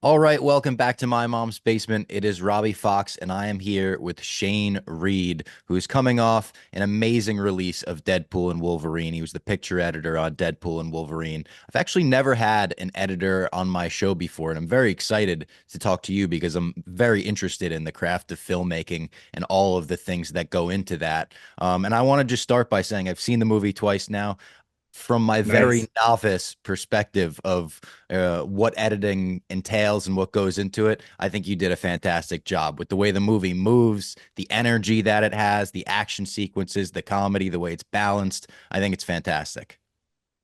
All right, welcome back to My Mom's Basement. It is Robbie Fox, and I am here with Shane Reid, who is coming off an amazing release of Deadpool and Wolverine. He was the picture editor on Deadpool and Wolverine. I've actually never had an editor on my show before, and I'm very excited to talk to you because I'm very interested in the craft of filmmaking and all of the things that go into that. And I want to just start by saying I've seen the movie twice now from my very Nice. novice perspective of what editing entails and what goes into it. I think you did a fantastic job with the way the movie moves, the energy that it has, the action sequences, the comedy, the way it's balanced. I think it's fantastic.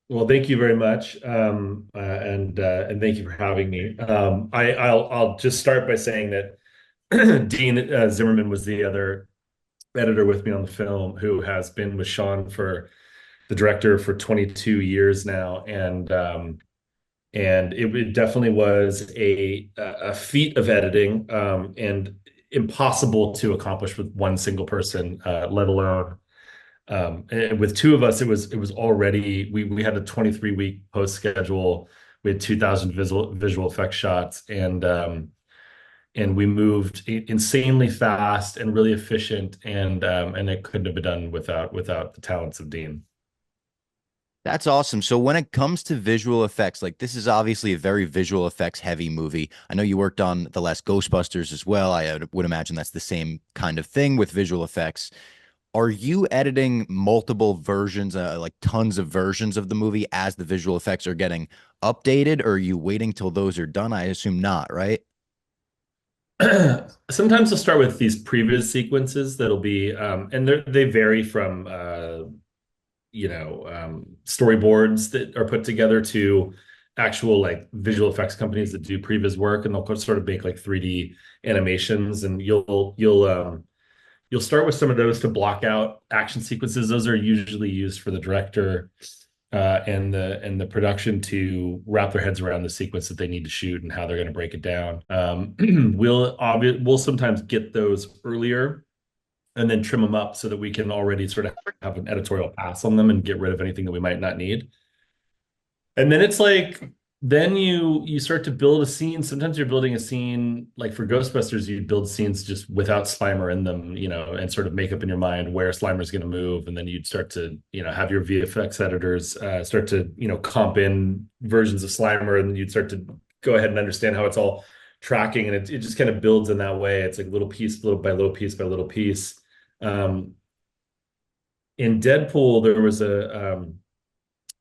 Well, thank you very much, and thank you for having me. I'll just start by saying that Dean Zimmerman was the other editor with me on the film, who has been with Sean for the director for 22 years now, and it definitely was a feat of editing, and impossible to accomplish with one single person, let alone. And with two of us, it was already we had a 23-week post schedule. We had 2,000 visual effects shots, and we moved insanely fast and really efficient, and it couldn't have been done without the talents of Dean. That's awesome. So when it comes to visual effects, like this is obviously a very visual effects heavy movie. I know you worked on the last Ghostbusters as well. I would imagine that's the same kind of thing with visual effects. Are you editing multiple versions, like tons of versions of the movie as the visual effects are getting updated, or are you waiting till those are done? I assume not, right? Sometimes I'll start with these previous sequences that'll be, and they vary from storyboards that are put together to actual like visual effects companies that do previs work, and they'll sort of make like 3D animations, and you'll start with some of those to block out action sequences. Those are usually used for the director and the production to wrap their heads around the sequence that they need to shoot and how they're going to break it down. We'll sometimes get those earlier and then trim them up so that we can already sort of have an editorial pass on them and get rid of anything that we might not need. And then it's like, then you start to build a scene. Sometimes you're building a scene like for Ghostbusters, you build scenes just without Slimer in them, and sort of make up in your mind where Slimer's going to move. And then you'd start to, have your VFX editors start to, comp in versions of Slimer, and you'd start to go ahead and understand how it's all tracking. And it just kind of builds in that way. It's like little piece, little by little piece by little piece. Um, in Deadpool,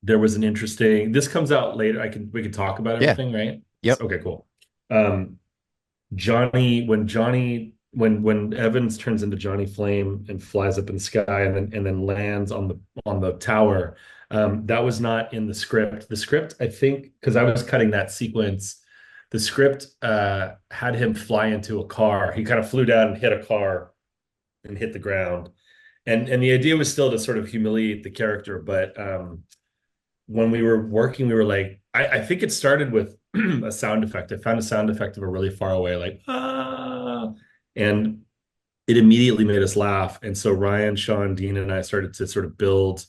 there was an interesting. This comes out later. We can talk about Yeah. everything, right? Yep. Okay, cool. Um, when Evans turns into Johnny Flame and flies up in the sky and then lands on the tower, that was not in the script. The script, I think, because I was cutting that sequence, the script had him fly into a car. He kind of flew down and hit a car and hit the ground. And the idea was still to sort of humiliate the character, but when we were working, we were like, I think it started with a sound effect. I found a sound effect of a really far away, like, ah, and it immediately made us laugh. And so Ryan, Sean, Dean, and I started to sort of build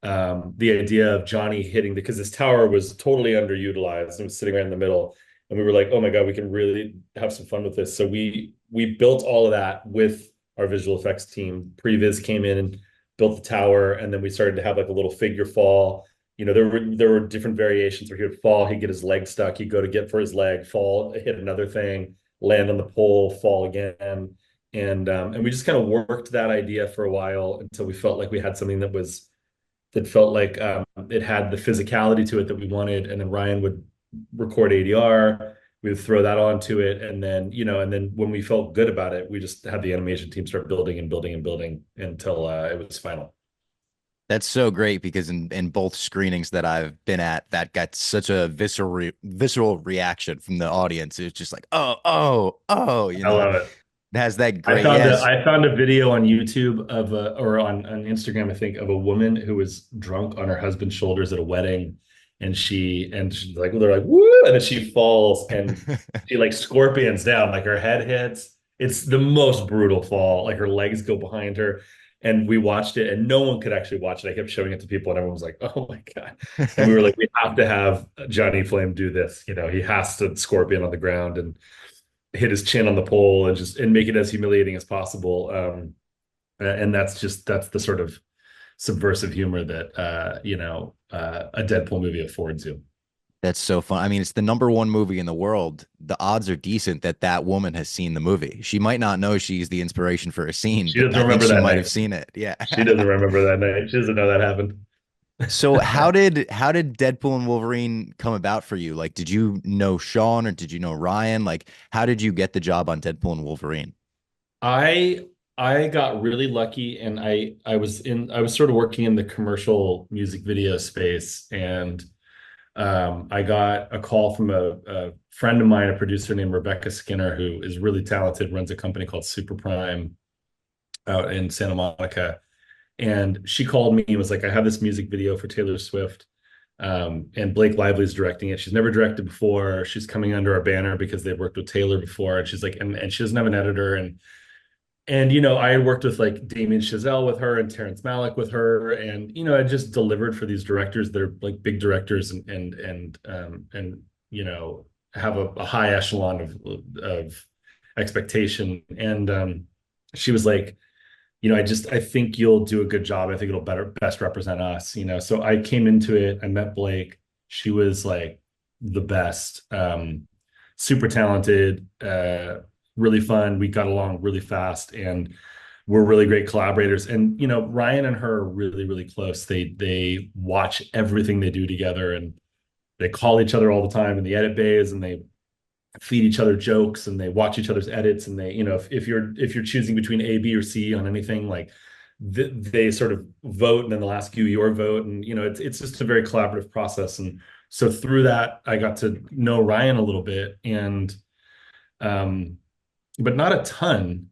the idea of Johnny hitting because this tower was totally underutilized and was sitting right in the middle. And we were like, oh my God, we can really have some fun with this. So we built all of that with our visual effects team. Previs came in and built the tower, and then we started to have like a little figure fall. There were different variations where he would fall, he'd get his leg stuck, he'd go to get for his leg, fall, hit another thing, land on the pole, fall again. And we just kind of worked that idea for a while until we felt like we had something that felt like it had the physicality to it that we wanted. And then Ryan would record ADR, we would throw that onto it, and then when we felt good about it, we just had the animation team start building and building and building until it was final. That's so great because in both screenings that I've been at, that got such a visceral reaction from the audience. It's just like, oh, oh, oh, I love it. it has that I great, found a yes. I found a video on YouTube or on Instagram, I think, of a woman who was drunk on her husband's shoulders at a wedding, and she's like, they're like, woo, and then she falls and she like scorpions down, like her head hits. It's the most brutal fall. Like her legs go behind her. And we watched it, and no one could actually watch it. I kept showing it to people, and everyone was like, "Oh my God!" And we were like, "We have to have Johnny Flame do this. You know, he has to scorpion on the ground and hit his chin on the pole, and just and make it as humiliating as possible." And that's the sort of subversive humor that a Deadpool movie affords you. That's so fun. I mean, it's the number one movie in the world. The odds are decent that that woman has seen the movie. She might not know she's the inspiration for a scene, She but doesn't I think remember she that might have night. seen it. Yeah. She doesn't remember that night. She doesn't know that happened. So how did Deadpool and Wolverine come about for you? Like, did you know Sean or did you know Ryan? Like, how did you get the job on Deadpool and Wolverine? I I got really lucky, and I was sort of working in the commercial music video space, and I got a call from a friend of mine, a producer named Rebecca Skinner, who is really talented, runs a company called Super Prime out in Santa Monica. And she called me and was like, I have this music video for Taylor Swift. And Blake Lively's directing it. She's never directed before. She's coming under our banner because they've worked with Taylor before. And she's like, and she doesn't have an editor. And I had worked with like Damien Chazelle with her and Terrence Malick with her, and I just delivered for these directors that are like big directors, and have a high echelon of expectation. And she was like, I think you'll do a good job. I think it'll best represent us. So I came into it. I met Blake. She was like the best, super talented, really fun. We got along really fast, and we're really great collaborators. And Ryan and her are really, really close. They watch everything they do together, and they call each other all the time in the edit bays, and they feed each other jokes, and they watch each other's edits, and they if you're choosing between A, B, or C on anything, like they sort of vote, and then they'll ask you your vote, and it's just a very collaborative process. And so through that, I got to know Ryan a little bit, and um but not a ton.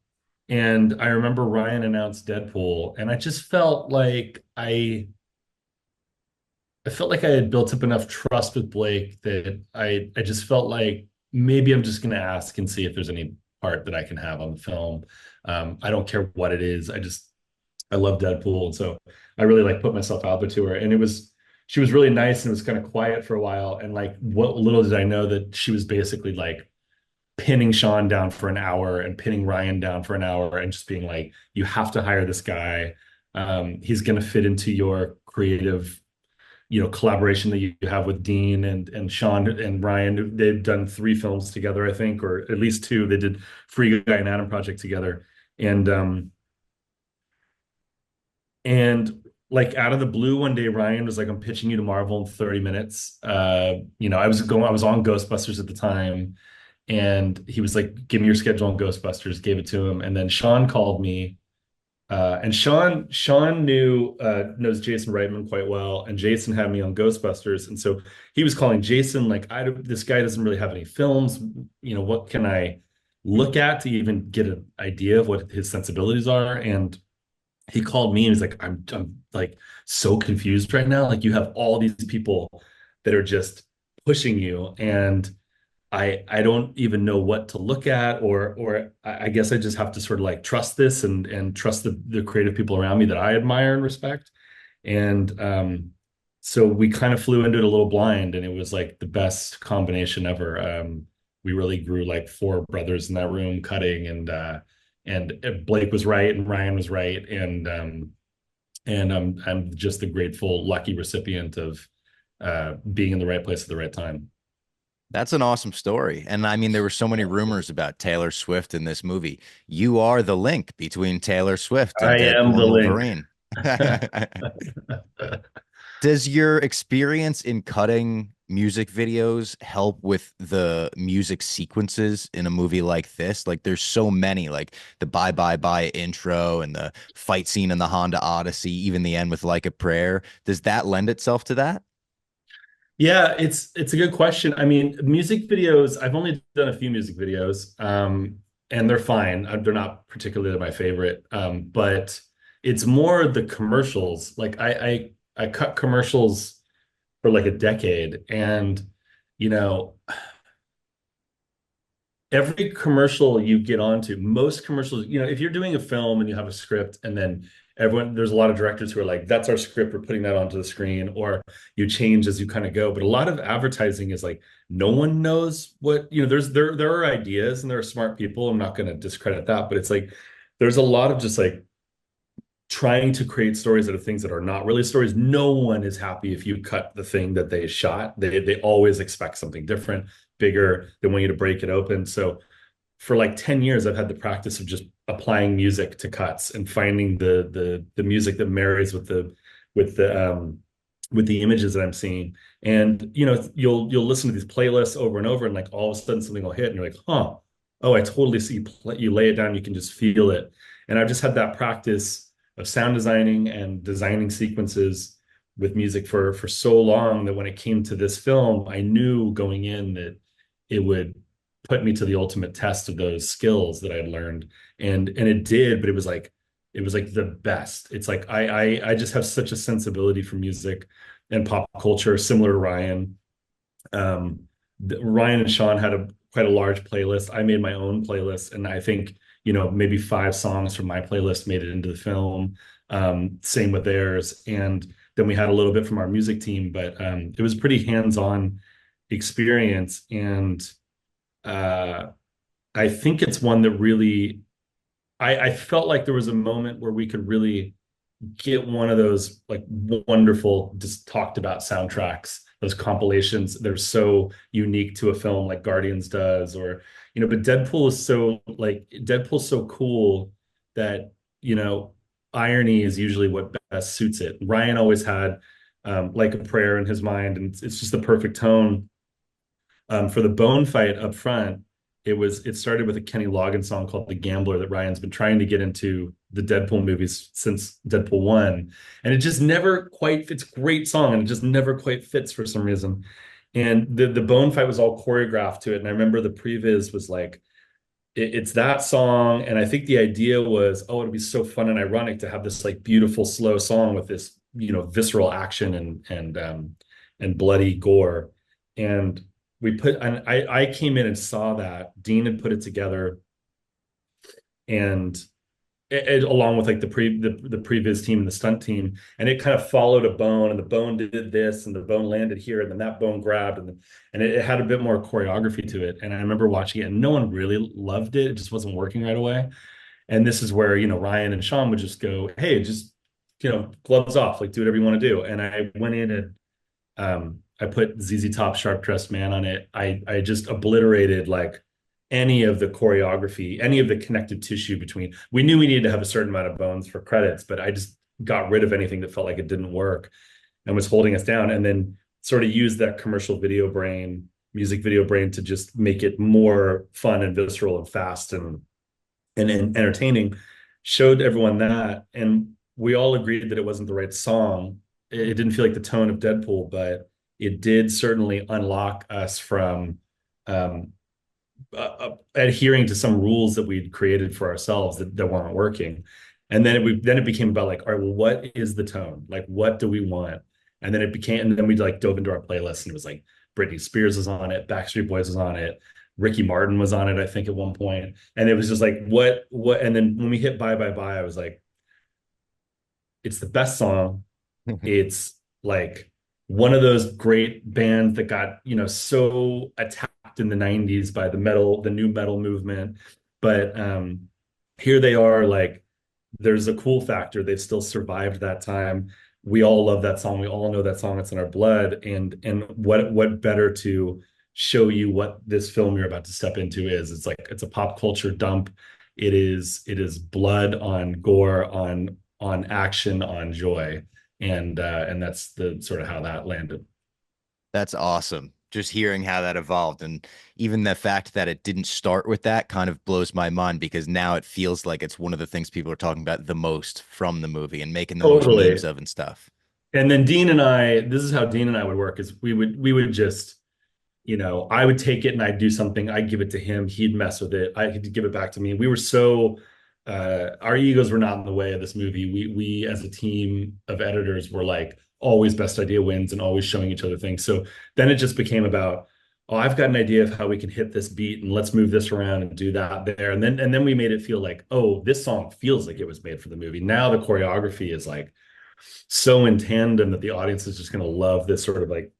And I remember Ryan announced Deadpool, and I just felt like I felt like I had built up enough trust with Blake that I just felt like maybe I'm just going to ask and see if there's any part that I can have on the film. I don't care what it is. I love Deadpool, and so I really like put myself out there to her. And she was really nice, and it was kind of quiet for a while. And like, what little did I know that she was basically like pinning Sean down for an hour and pinning Ryan down for an hour, and just being like, you have to hire this guy. He's going to fit into your creative collaboration that you have with Dean and Sean and Ryan. They've done 3 films together, I think, or at least 2. They did Free Guy and Adam Project together. And like, out of the blue, one day Ryan was like, I'm pitching you to Marvel in 30 minutes. I was on Ghostbusters at the time, and he was like, give me your schedule on Ghostbusters, gave it to him. And then Sean called me. And Sean knows Jason Reitman quite well, and Jason had me on Ghostbusters, and so he was calling Jason like, this guy doesn't really have any films. What can I look at to even get an idea of what his sensibilities are? And he called me, and he's like, I'm like so confused right now. Like, you have all these people that are just pushing you, and I don't even know what to look at, or I guess I just have to sort of like trust this, and trust the creative people around me that I admire and respect. And so we kind of flew into it a little blind, and it was like the best combination ever. We really grew like 4 brothers in that room cutting, and Blake was right, and Ryan was right, and I'm just the grateful, lucky recipient of being in the right place at the right time. That's an awesome story. And I mean, there were so many rumors about Taylor Swift in this movie. You are the link between Taylor Swift and I am Deadpool the and link. Wolverine. Does your experience in cutting music videos help with the music sequences in a movie like this? Like, there's so many, like the Bye Bye Bye intro and the fight scene in the Honda Odyssey, even the end with Like a Prayer. Does that lend itself to that? Yeah, it's a good question. I mean, music videos, I've only done a few music videos, and they're fine. They're not particularly my favorite, but it's more the commercials. Like, I cut commercials for like a decade, and you know, every commercial you get onto, most commercials, if you're doing a film and you have a script and then there's a lot of directors who are like, that's our script, we're putting that onto the screen, or you change as you kind of go. But a lot of advertising is like, no one knows what, there are ideas and there are smart people. I'm not going to discredit that, but it's like, there's a lot of just like trying to create stories out of things that are not really stories. No one is happy if you cut the thing that they shot. They always expect something different, bigger. They want you to break it open. So for like 10 years, I've had the practice of just applying music to cuts and finding the music that marries with the images that I'm seeing. And you'll listen to these playlists over and over, and like all of a sudden something will hit, and you're like, huh, oh, I totally see. You lay it down, you can just feel it. And I've just had that practice of sound designing and designing sequences with music for so long that when it came to this film, I knew going in that it would put me to the ultimate test of those skills that I had learned. And it did, but it was like the best. It's like I just have such a sensibility for music and pop culture, similar to Ryan. Ryan and Sean had quite a large playlist. I made my own playlist, and I think maybe 5 songs from my playlist made it into the film. Same with theirs, and then we had a little bit from our music team, but it was a pretty hands-on experience, and uh, I think it's one that really I felt like there was a moment where we could really get one of those like wonderful, just talked about soundtracks, those compilations. They're so unique to a film like Guardians does, or but Deadpool's so cool that irony is usually what best suits it. Ryan always had like a prayer in his mind, and it's just the perfect tone. For the bone fight up front, it started with a Kenny Loggins song called "The Gambler" that Ryan's been trying to get into the Deadpool movies since Deadpool 1, and it just never quite fits. Great song, and it just never quite fits for some reason. And the bone fight was all choreographed to it, and I remember the previs was like, it's that song, and I think the idea was, oh, it'd be so fun and ironic to have this like beautiful slow song with this visceral action and bloody gore. And I came in and saw that Dean had put it together, and along with like the previs team and the stunt team, and it kind of followed a bone, and the bone did this, and the bone landed here, and then that bone grabbed, and it had a bit more choreography to it. And I remember watching it, and no one really loved it. It just wasn't working right away. And this is where Ryan and Sean would just go, hey, just gloves off, like do whatever you want to do. And I went in and I put ZZ Top Sharp Dressed Man on it. I just obliterated like any of the choreography, any of the connective tissue between. We knew we needed to have a certain amount of bones for credits, but I just got rid of anything that felt like it didn't work and was holding us down. And then sort of used that commercial video brain, music video brain, to just make it more fun and visceral and fast and entertaining. Showed everyone that, and we all agreed that it wasn't the right song. It didn't feel like the tone of Deadpool, but it did certainly unlock us from adhering to some rules that we'd created for ourselves that weren't working. And then it became about like, all right, well, what is the tone? Like, what do we want? And then we like dove into our playlist, and it was like Britney Spears was on it, Backstreet Boys was on it, Ricky Martin was on it, I think at one point. And it was just like, what? And then when we hit Bye Bye Bye, I was like, it's the best song. It's like one of those great bands that got, so attacked in the 90s by the new metal movement. But here they are, like, there's a cool factor. They've still survived that time. We all love that song. We all know that song. It's in our blood. And what better to show you what this film you're about to step into is. It's like, it's a pop culture dump. It is blood on gore, on action, on joy. And that's the sort of how that landed. That's awesome. Just hearing how that evolved, and even the fact that it didn't start with that kind of blows my mind, because now it feels like it's one of the things people are talking about the most from the movie and making the most Totally. memes of and stuff. And then this is how Dean and I would work, is we would just, I would take it and I'd do something. I'd give it to him. He'd mess with it. I'd give it back to me. We were so, our egos were not in the way of this movie. We as a team of editors were like always best idea wins and always showing each other things. So then it just became about, oh, I've got an idea of how we can hit this beat and let's move this around and do that there. And then we made it feel like, oh, this song feels like it was made for the movie. Now the choreography is like so in tandem that the audience is just going to love this sort of like,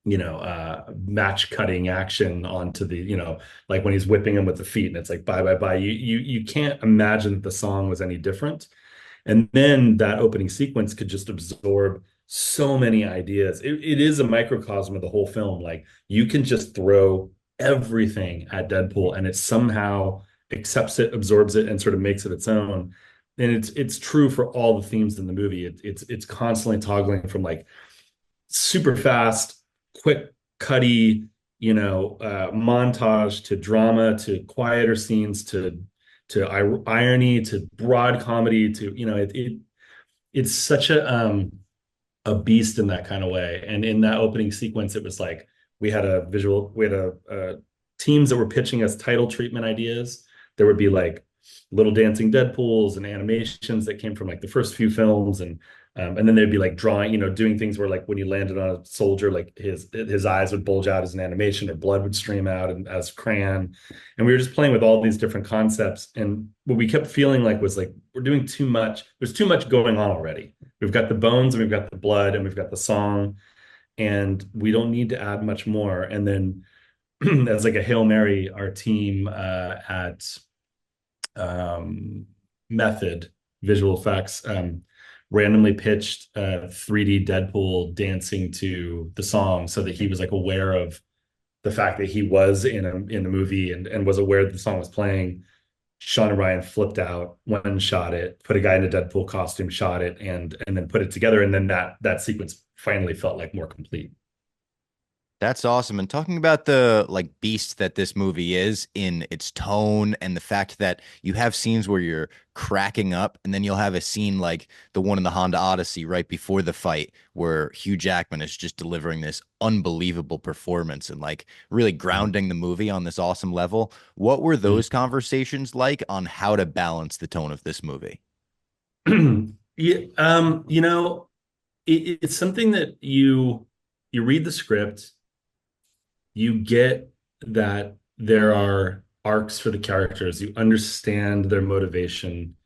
match cutting action onto the, like when he's whipping him with the feet and it's like bye bye bye. You can't imagine that the song was any different. And then that opening sequence could just absorb so many ideas. It is a microcosm of the whole film. Like you can just throw everything at Deadpool and it somehow accepts it, absorbs it, and sort of makes it its own. And it's true for all the themes in the movie. It's constantly toggling from like super fast, quick, cutty, montage to drama to quieter scenes to irony to broad comedy to it's such a beast in that kind of way. And in that opening sequence, it was like we had a teams that were pitching us title treatment ideas. There would be like little dancing Deadpools and animations that came from like the first few films, and then they'd be like drawing, doing things where like when you landed on a soldier, like his eyes would bulge out as an animation or blood would stream out and as crayon. And we were just playing with all these different concepts. And what we kept feeling like was like we're doing too much. There's too much going on already. We've got the bones and we've got the blood and we've got the song, and we don't need to add much more. And then as like a Hail Mary, our team at Method Visual Effects randomly pitched 3D Deadpool dancing to the song so that he was like aware of the fact that he was in a movie and was aware that the song was playing. Sean and Ryan flipped out, went and shot it, put a guy in a Deadpool costume, shot it, and then put it together. And then that sequence finally felt like more complete. That's awesome. And talking about the like beast that this movie is in its tone and the fact that you have scenes where you're cracking up and then you'll have a scene like the one in the Honda Odyssey right before the fight where Hugh Jackman is just delivering this unbelievable performance and like really grounding the movie on this awesome level. What were those conversations like on how to balance the tone of this movie? Yeah, it's something that you read the script, you get that there are arcs for the characters, you understand their motivation,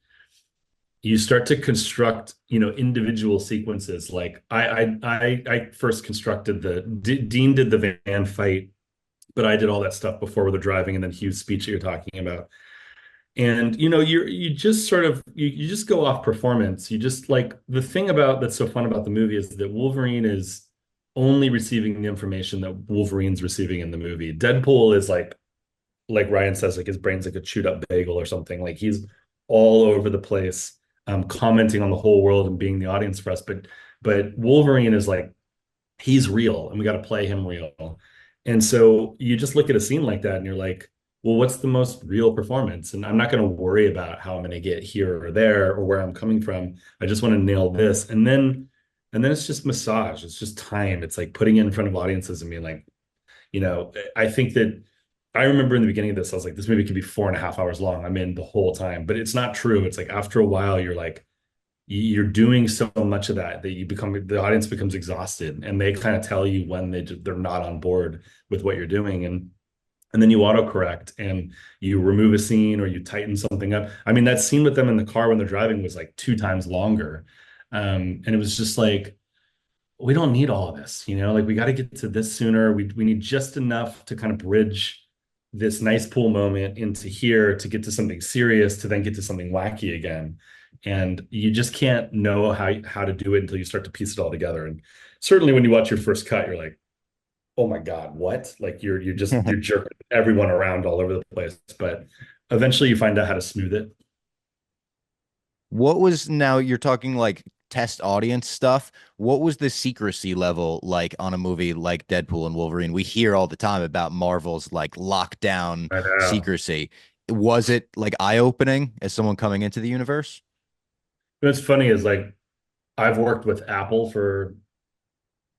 you start to construct, individual sequences. Like I first constructed Dean did the van fight, but I did all that stuff before with the driving and then Hugh's speech that you're talking about. And you just sort of you just go off performance. You just like the thing about that's so fun about the movie is that Wolverine is only receiving the information that Wolverine's receiving in the movie. Deadpool is like Ryan says, like his brain's like a chewed up bagel or something. Like he's all over the place, commenting on the whole world and being the audience for us. But Wolverine is like he's real and we got to play him real. And so you just look at a scene like that and you're like, well, what's the most real performance? And I'm not going to worry about how I'm going to get here or there or where I'm coming from. I just want to nail this. And then it's just massage. It's just time. It's like putting it in front of audiences and being like, I think that I remember in the beginning of this, I was like, this movie could be 4.5 hours long. I'm in the whole time, but it's not true. It's like after a while, you're like, you're doing so much of that the audience becomes exhausted and they kind of tell you when they're not on board with what you're doing. And then you autocorrect and you remove a scene or you tighten something up. I mean, that scene with them in the car when they're driving was like 2 times longer. And it was just like, we don't need all of this, like we got to get to this sooner. We need just enough to kind of bridge this nice pool moment into here to get to something serious, to then get to something wacky again. And you just can't know how to do it until you start to piece it all together. And certainly when you watch your first cut, you're like, oh my God, what? Like you're jerking everyone around all over the place. But eventually you find out how to smooth it. What was now you're talking like test audience stuff. What was the secrecy level like on a movie like Deadpool and Wolverine? We hear all the time about Marvel's like lockdown I know. secrecy. Was it like eye-opening as someone coming into the universe? What's funny is like I've worked with Apple for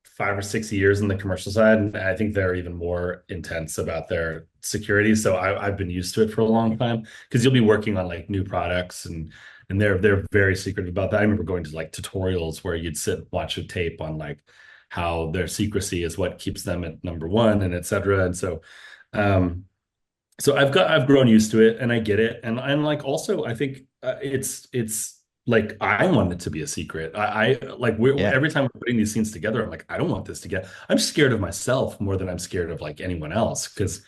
5 or 6 years in the commercial side, and I think they're even more intense about their security. So I've been used to it for a long time because you'll be working on like new products and they're very secretive about that. I remember going to like tutorials where you'd sit and watch a tape on like how their secrecy is what keeps them at number one and et cetera. And um, so I've grown used to it and I get it. And like also I think it's like I want it to be a secret. I like we're Yeah. every time we're putting these scenes together, I'm like, I don't want this to get, I'm scared of myself more than I'm scared of like anyone else. Because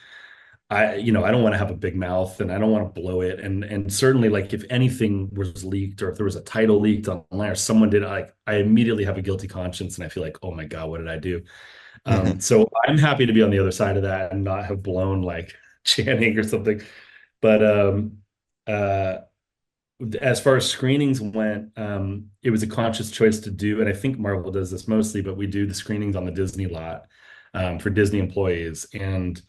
I don't want to have a big mouth and I don't want to blow it. And certainly like if anything was leaked or if there was a title leaked online or someone did, like I immediately have a guilty conscience and I feel like, oh my God, what did I do? So I'm happy to be on the other side of that and not have blown like Channing or something. But uh, as far as screenings went, it was a conscious choice to do, and I think Marvel does this mostly, but we do the screenings on the Disney lot for Disney employees, and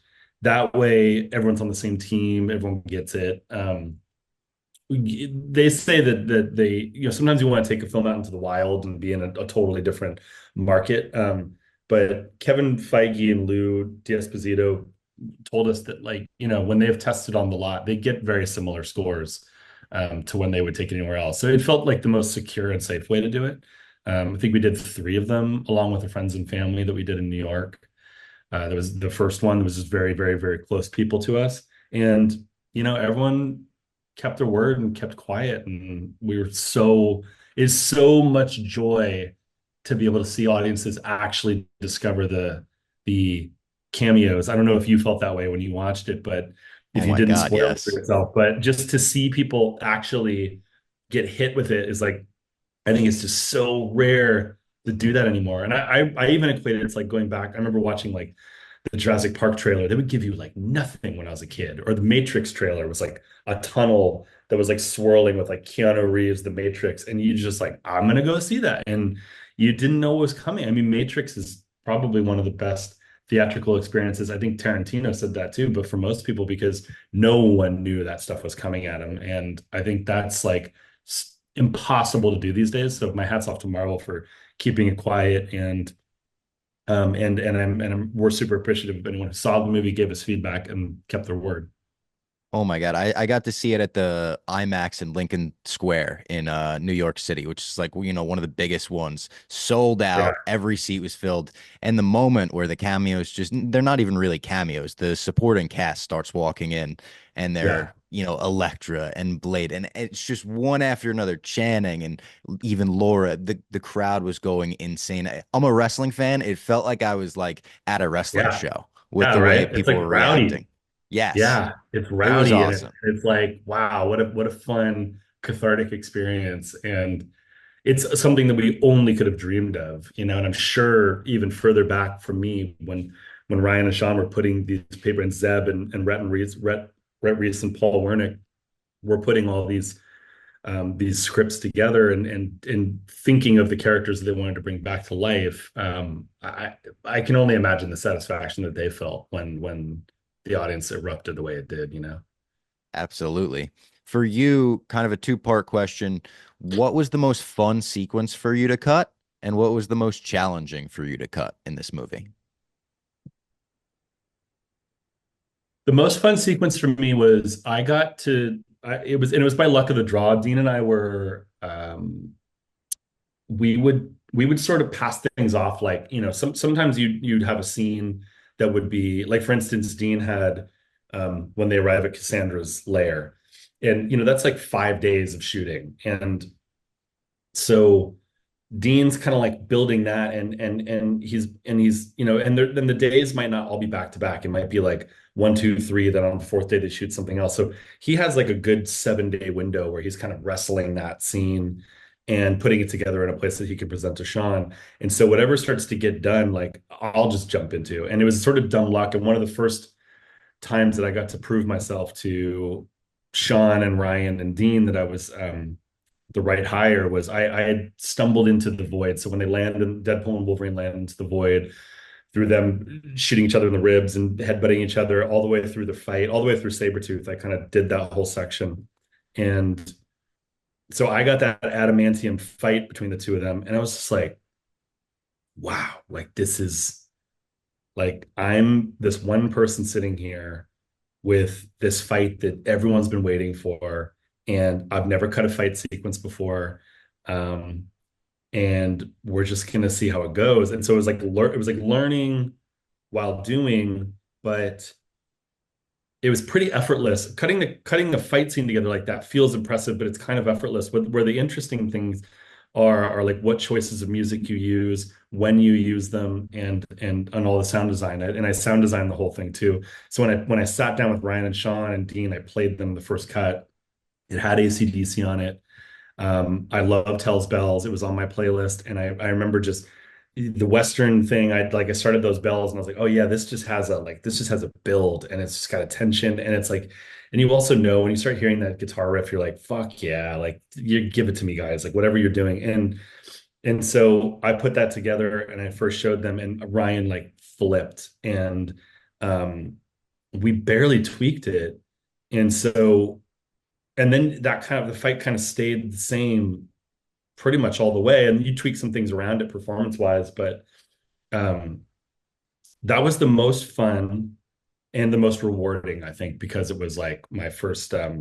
that way everyone's on the same team, everyone gets it. They say that they, sometimes you want to take a film out into the wild and be in a totally different market. But Kevin Feige and Lou D'Esposito told us that, like, when they've tested on the lot, they get very similar scores to when they would take it anywhere else. So it felt like the most secure and safe way to do it. I think we did three of them along with our friends and family that we did in New York. That was the first one that was just very, very, very close people to us. And, everyone kept their word and kept quiet. And it's so much joy to be able to see audiences actually discover the cameos. I don't know if you felt that way when you watched it, but Oh if you my didn't God, spoil it for yes. yourself, but just to see people actually get hit with it is like, I think it's just so rare to do that anymore. And I even equated it's like going back. I remember watching like the Jurassic Park trailer. They would give you like nothing when I was a kid, or the Matrix trailer was like a tunnel that was like swirling with like Keanu Reeves, the Matrix, and you just like, I'm gonna go see that, and you didn't know what was coming. I mean, Matrix is probably one of the best theatrical experiences. I think Tarantino said that too, but for most people, because no one knew that stuff was coming at them, and I think that's like impossible to do these days. So my hat's off to Marvel for keeping it quiet and we're super appreciative of anyone who saw the movie, gave us feedback, and kept their word. Oh my God. I got to see it at the IMAX in Lincoln Square in New York City, which is like, one of the biggest ones. Sold Yeah, out. Every seat was filled. And the moment where the cameos they're not even really cameos. The supporting cast starts walking in and yeah, they're, Elektra and Blade. And it's just one after another, Channing and even Laura. The crowd was going insane. I'm a wrestling fan. It felt like I was like at a wrestling yeah, show with yeah. the way Right. It's people like were rowdy. reacting. Yes. Yeah, it's It was rowdy, and awesome. it's like, wow, what a fun cathartic experience, and it's something that we only could have dreamed of, and I'm sure even further back from me when Ryan and Sean were putting these paper and Zeb and Rhett Reese and Paul Wernick were putting all these scripts together and thinking of the characters that they wanted to bring back to life. I can only imagine the satisfaction that they felt when the audience erupted the way it did. Absolutely. For you, kind of a two-part question. What was the most fun sequence for you to cut? And what was the most challenging for you to cut in this movie? The most fun sequence for me was it was by luck of the draw. Dean and I were we would sort of pass things off, like, sometimes you'd have a scene that would be like, for instance, Dean had when they arrive at Cassandra's lair, and that's like 5 days of shooting, and so Dean's kind of like building that, and he's then the days might not all be back to back. It might be like 1, 2, 3. Then on the fourth day they shoot something else. So he has like a good 7 day window where he's kind of wrestling that scene and putting it together in a place that he can present to Sean. And so whatever starts to get done, like I'll just jump into. And it was sort of dumb luck. And one of the first times that I got to prove myself to Sean and Ryan and Dean that I was the right hire was I had stumbled into the void. So when they landed, Deadpool and Wolverine landed into the void through them shooting each other in the ribs and headbutting each other all the way through the fight, all the way through Sabretooth. I kind of did that whole section. And so I got that adamantium fight between the two of them. And I was just like, wow, like this is like I'm this one person sitting here with this fight that everyone's been waiting for. And I've never cut a fight sequence before. Um, and we're just gonna see how it goes. And so it was like learning while doing, but it was pretty effortless. Cutting a fight scene together like that feels impressive, but it's kind of effortless. But where the interesting things are like what choices of music you use, when you use them, and all the sound design. And I sound designed the whole thing too. So when I sat down with Ryan and Sean and Dean, I played them the first cut. It had AC/DC on it. I love Tell's Bells. It was on my playlist, and I remember just the Western thing. I started those bells, and I was like, oh yeah, this just has a build, and it's just got a tension, and it's like, and you also know when you start hearing that guitar riff, you're like, fuck yeah, like you give it to me, guys, like whatever you're doing, and so I put that together, and I first showed them, and Ryan like flipped, and um, we barely tweaked it, and so and then the fight kind of stayed the same pretty much all the way. And you tweak some things around it performance wise, but um, that was the most fun and the most rewarding, I think, because it was like my first. I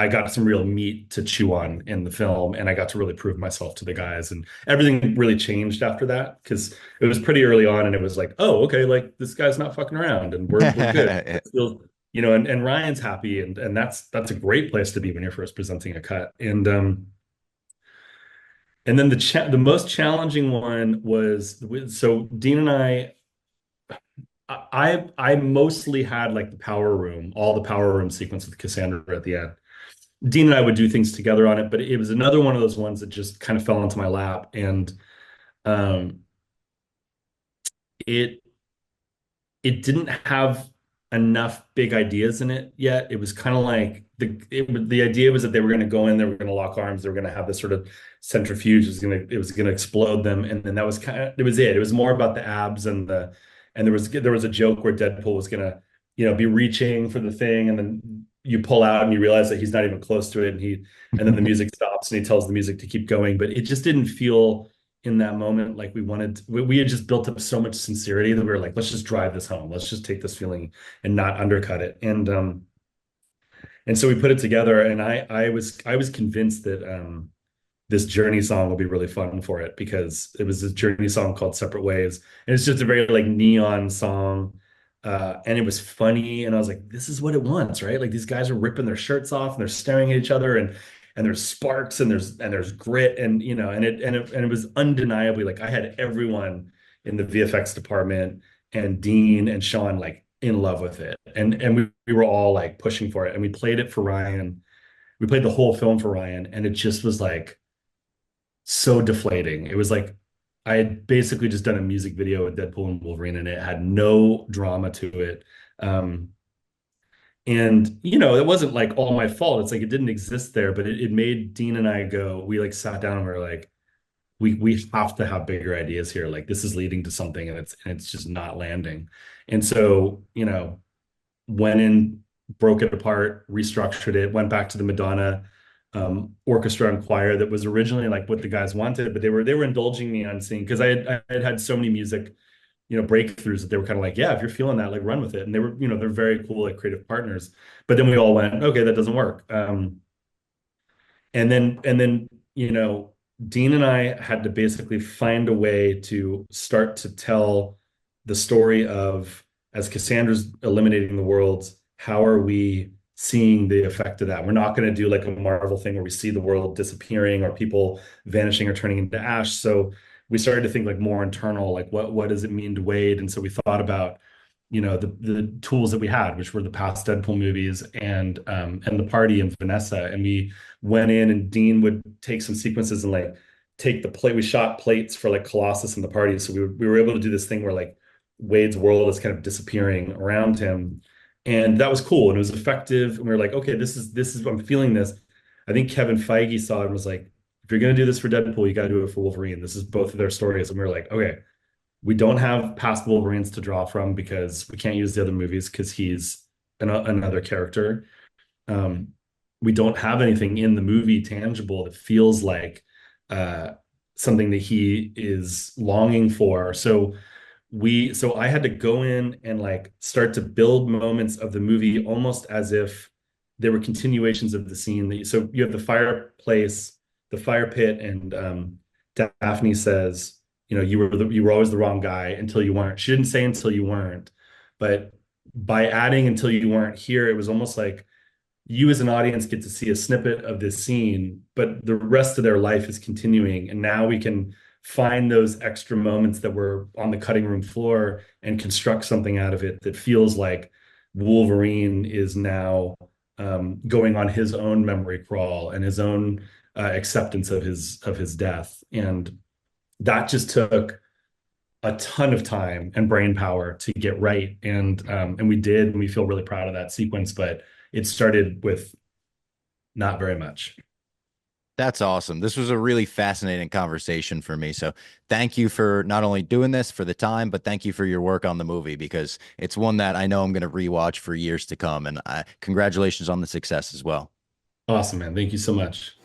got some real meat to chew on in the film, and I got to really prove myself to the guys, and everything really changed after that because it was pretty early on, and it was like, oh, okay, like this guy's not fucking around, and we're good. It feels, and Ryan's happy, and that's a great place to be when you're first presenting a cut, and then the most challenging one was so Dean and I mostly had like the power room, all the power room sequence with Cassandra at the end. Dean and I would do things together on it, but it was another one of those ones that just kind of fell into my lap, and um, it it didn't have enough big ideas in it yet. It was kind of like the idea was that they were going to go in, they were going to lock arms, they were going to have this sort of centrifuge, it was going to explode them, and then that was kind of it was it. It was more about the abs and there was a joke where Deadpool was going to be reaching for the thing, and then you pull out and you realize that he's not even close to it, and then the music stops and he tells the music to keep going, but it just didn't feel in that moment like we had just built up so much sincerity that we were like, let's just drive this home, let's just take this feeling and not undercut it, and so we put it together, and I was convinced that this Journey song will be really fun for it because it was a Journey song called Separate Ways, and it's just a very like neon song, and it was funny, and I was like, this is what it wants, right? Like these guys are ripping their shirts off and they're staring at each other, and there's sparks and there's grit, and and it was undeniably like I had everyone in the VFX department and Dean and Sean like in love with it, and we were all like pushing for it, and we played it for Ryan. We played the whole film for Ryan, and it just was like so deflating. It was like I had basically just done a music video with Deadpool and Wolverine, and it had no drama to it. Um, and it wasn't like all my fault. It's like it didn't exist there, but it made Dean and I go. We like sat down and we were like, we have to have bigger ideas here. Like this is leading to something, and it's just not landing. And so went in, broke it apart, restructured it, went back to the Madonna orchestra and choir that was originally like what the guys wanted, but they were indulging me on seeing because I had so many music breakthroughs that they were kind of like, yeah, if you're feeling that, like run with it. And they were they're very cool like creative partners. But then we all went, okay, that doesn't work. And then Dean and I had to basically find a way to start to tell the story of as Cassandra's eliminating the worlds, how are we seeing the effect of that? We're not going to do like a Marvel thing where we see the world disappearing or people vanishing or turning into ash. So we started to think like more internal, like what does it mean to Wade? And so we thought about the tools that we had, which were the past Deadpool movies and the party and Vanessa, and we went in and Dean would take some sequences and like take the plate. We shot plates for like Colossus and the party, so we were able to do this thing where like Wade's world is kind of disappearing around him, and that was cool and it was effective. And we were like, okay, this is I'm feeling this. I think Kevin Feige saw it and was like, if you're gonna do this for Deadpool, you got to do it for Wolverine. This is both of their stories, and we were like, okay, we don't have past Wolverines to draw from because we can't use the other movies because he's another character. Um, we don't have anything in the movie tangible that feels like uh, something that he is longing for. So I had to go in and like start to build moments of the movie almost as if they were continuations of the scene. So you have the fireplace the fire pit, and Daphne says, you were always the wrong guy until you weren't. She didn't say until you weren't, but by adding until you weren't here, it was almost like you as an audience get to see a snippet of this scene, but the rest of their life is continuing. And now we can find those extra moments that were on the cutting room floor and construct something out of it that feels like Wolverine is now going on his own memory crawl and his own acceptance of his death. And that just took a ton of time and brain power to get right. And we did, and we feel really proud of that sequence, but it started with not very much. That's awesome. This was a really fascinating conversation for me. So thank you for not only doing this for the time, but thank you for your work on the movie because it's one that I know I'm going to rewatch for years to come. And congratulations on the success as well. Awesome, man. Thank you so much.